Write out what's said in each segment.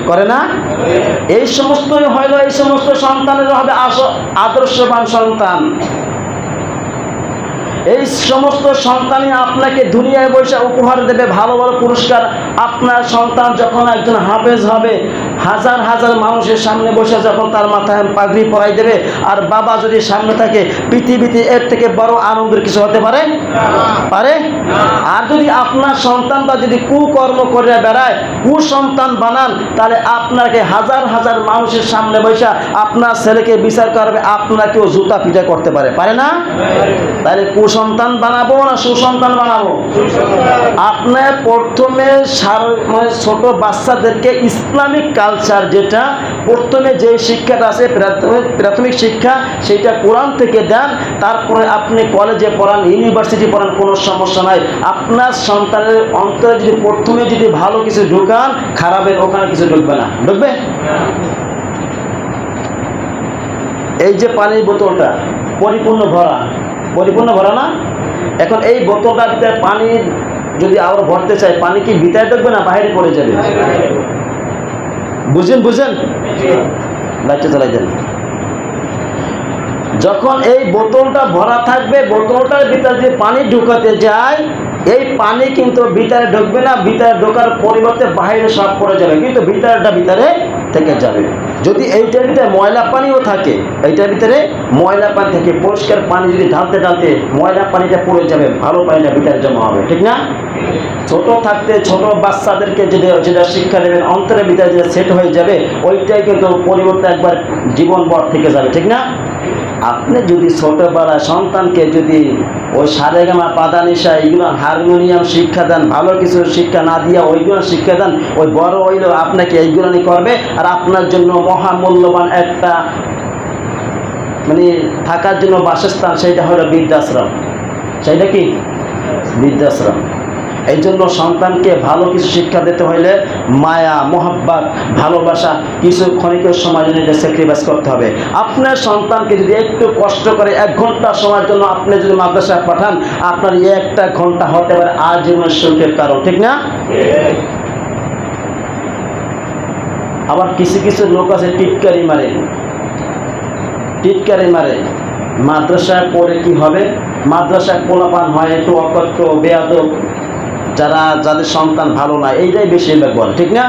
করে না? এই সমস্তই হইল, এই সমস্ত সন্তানের হবে আদর্শবান সন্তান। এই সমস্ত সন্তানই আপনাকে দুনিয়ায় বসে উপহার দেবে, ভালো ভালো পুরস্কার। আপনার সন্তান যখন একজন হাফেজ হবে, হাজার হাজার মানুষের সামনে বসে যখন তার মাথায় পাগড়ি পরাই দেবে, আর বাবা যদি সামনে থাকে, পৃথিবীতে এর থেকে বড় আনন্দের কিছু হতে পারে? আর যদি আপনার সন্তানটা যদি কুকর্ম করে বেড়ায়, কুসন্তান বানান, তাহলে আপনাকে হাজার হাজার মানুষের সামনে বসে আপনার ছেলেকে বিচার করবে, আপনাকেও জুতা পিটা করতে পারে না? তাহলে কুসন্তান বানাবো না সুসন্তান বানাবো? আপনার প্রথমে ছোট বাচ্চাদেরকে ইসলামিক কালচার, যেটা প্রথমে যে শিক্ষাটা আছে প্রাথমিক শিক্ষা, সেটা কোরআন থেকে দেন। তারপরে আপনি কলেজে পড়ান, ইউনিভার্সিটি পড়ান, কোনো সমস্যা নাই। আপনার সন্তানের অন্তরে যদি প্রথমে যদি ভালো কিছু ঢুকান, খারাপের ওখানে কিছু ঢুকবে না। ঢুকবে? এই যে পানির বোতলটা পরিপূর্ণ ভরা না? এখন এই বোতলটার ভিতরে পানি যদি আরো ভরতে চাই, পানি কি ভিতরে ঢুকবে না বাইরে পড়ে যাবে? বুঝেন? লাইটটা জ্বালাই দেন। যখন এই বোতলটা ভরা থাকবে, বোতলটার ভিতরে যে পানি ঢুকাতে যায়, এই পানি কিন্তু ভিতরে ঢুকবে না, ভিতরে ঢোকার পরিবর্তে বাইরে সব পড়ে যাবে, কিন্তু ভিতরে থেকে যাবে। যদি এইটার ভিতরে ময়লা পানিও থাকে, এইটার ভিতরে ময়লা পানি থাকে, পরিষ্কার পানি যদি ঢালতে ময়লা পানিটা পড়ে যাবে, ভালো পানিটা ভিতরে জমা হবে। ঠিক না? ছোট থাকতে ছোট বাচ্চাদেরকে যেটা শিক্ষা দেবেন, অন্তরের ভিতরে যেটা সেট হয়ে যাবে, ওইটাই কিন্তু পরিবর্তে একবার জীবনভর থেকে যাবে। ঠিক না? আপনি যদি ছোটবেলায় সন্তানকে যদি ওই সারেগামা পাদানিসা এইগুলো হারমোনিয়াম শিক্ষা দেন, ভালো কিছু শিক্ষা না দিয়া ওইগুলো শিক্ষা দেন, ওই বড় হইলেও আপনাকে এইগুলো করবে। আর আপনার জন্য মহামূল্যবান একটা থাকার জন্য বাসস্থান, সেইটা হলো বৃদ্ধাশ্রম। সেইটা কি? বৃদ্ধাশ্রম। এই জন্য সন্তানকে ভালো কিছু শিক্ষা দিতে হইলে মায়া, মোহাব্বত, ভালোবাসা কিছু ক্ষণিকের সময় জন্য স্যাক্রিফাইস করতে হবে। আপনার সন্তানকে যদি একটু কষ্ট করে 1 ঘন্টা সময়ের জন্য আপনি যদি মাদ্রাসায় পাঠান, আপনার 1টা ঘন্টা হতে পারে আজীবন সুখের কারণ। ঠিক না? আবার কিছু লোক আছে টিটকারি মারে। মাদ্রাসায় পড়ে কি হবে? মাদ্রাসায় পোলাপান হয় একটু অকথ্য, বেয়াদব, যাদের সন্তান ভালো না, এইটাই বেশিরভাগ বলে। ঠিক না?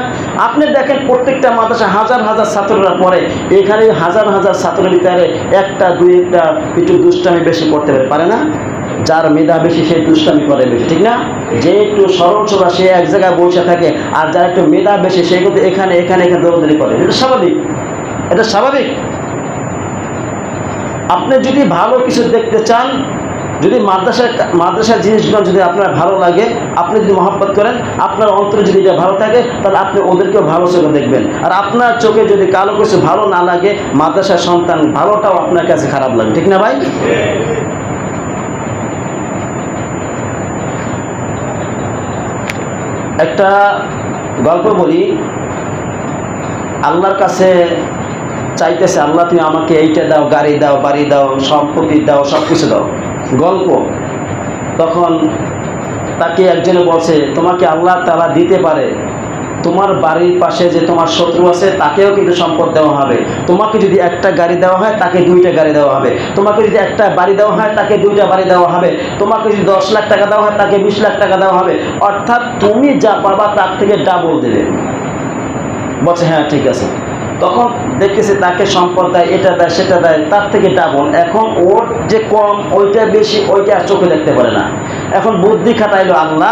আপনি দেখেন প্রত্যেকটা মাদ্রাসা হাজার হাজার ছাত্ররা পড়ে, এখানে হাজার হাজার ছাত্রের ভিতরে 1টা 2টা একটু দুষ্টামি বেশি করতে পারে না? যার মেধা বেশি সেই দুষ্টামি করে বেশি। ঠিক না? যে একটু সরল সোজা সে এক জায়গায় বসে থাকে, আর যার একটু মেধা বেশি সে কিন্তু এখানে দৌড়াদৌড়ি করে। এটা স্বাভাবিক। আপনি যদি ভালো কিছু দেখতে চান, যদি মাদ্রাসার জিনিসগুলো যদি আপনার ভালো লাগে, আপনি যদি মহব্বত করেন, আপনার অন্তরে যদি এটা ভালো থাকে, তাহলে আপনি ওদেরকেও ভালো চোখে দেখবেন। আর আপনার চোখে যদি কালো কিছু ভালো না লাগে, মাদ্রাসার সন্তান ভালোটাও আপনার কাছে খারাপ লাগে। ঠিক না ভাই? একটা গল্প বলি। আল্লাহর কাছে চাইতেছে, আল্লাহ তুমি আমাকে এইটা দাও, গাড়ি দাও, বাড়ি দাও, সম্পত্তি দাও, সব কিছু দাও। গল্প। তখন তাকে একজনে বলছে, তোমাকে আল্লাহ তাআলা দিতে পারে, তোমার বাড়ির পাশে যে তোমার শত্রু আছে তাকেও কিন্তু সম্পদ দেওয়া হবে। তোমাকে যদি 1টা গাড়ি দেওয়া হয়, তাকে 2টা গাড়ি দেওয়া হবে। তোমাকে যদি 1টা বাড়ি দেওয়া হয়, তাকে 2টা বাড়ি দেওয়া হবে। তোমাকে যদি 10 লাখ টাকা দেওয়া হয়, তাকে 20 লাখ টাকা দেওয়া হবে। অর্থাৎ তুমি যা পাবা তার থেকে ডাবল দেবে। বলছে হ্যাঁ ঠিক আছে। তখন দেখতেছে তাকে সম্পদ দেয়, এটা দেয়, সেটা দেয়, তার থেকে ডাবল। এখন ওর যে কম, ওইটা বেশি, ওইটা আর চোখে দেখতে পারে না। এখন বুদ্ধি খাটাইলো, আল্লাহ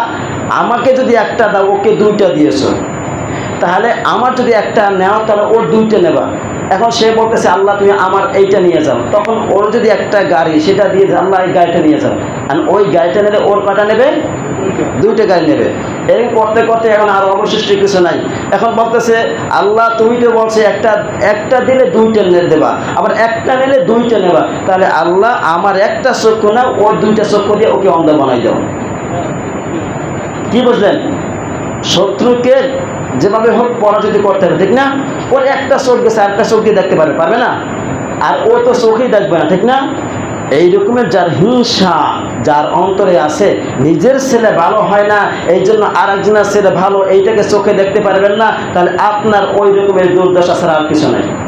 আমাকে যদি 1টা দাও, ওকে 2টা দিয়েছো, তাহলে আমার যদি 1টা নেও, তাহলে ওর 2টা নেবা। এখন সে বলতেছে, আল্লাহ তুমি আমার এইটা নিয়ে যাও। তখন ওর যদি 1টা গাড়ি, সেটা দিয়ে আল্লাহ এই গাড়িটা নিয়ে যাও। আর ওই গাড়িটা নিলে ওর কটা নেবে? 2টা গাড়ি নেবে। এরকম করতে করতে এখন আর অবশিষ্ট কিছু নাই। এখন বলতেছে, আল্লাহ তুমি তো বলছে একটা দিলে 2টা দেবা, আবার 1টা নিলে 2টা নেবা, তাহলে আল্লাহ আমার 1টা চক্ষু না, ওর 2টা চক্ষু দিয়ে ওকে অন্ধ বানাই দাও। কি বুঝলেন? শত্রুকে যেভাবে হোক পরাজিত করতে হবে। ঠিক না? ওর 1টা চোখ গেছে, 1টা চোখ দিয়ে দেখতে পারবে না, আর ও তো চোখেই দেখবে না। ঠিক না? এই রকমের যার হিংসা যার অন্তরে আছে, নিজের ছেলে ভালো হয় না এই জন্য আর একজনের ছেলে ভালো, এইটাকে চোখে দেখতে পারবেন না, তাহলে আপনার ওই রকমের দুর্দশা ছাড়া আর কিছু নাই।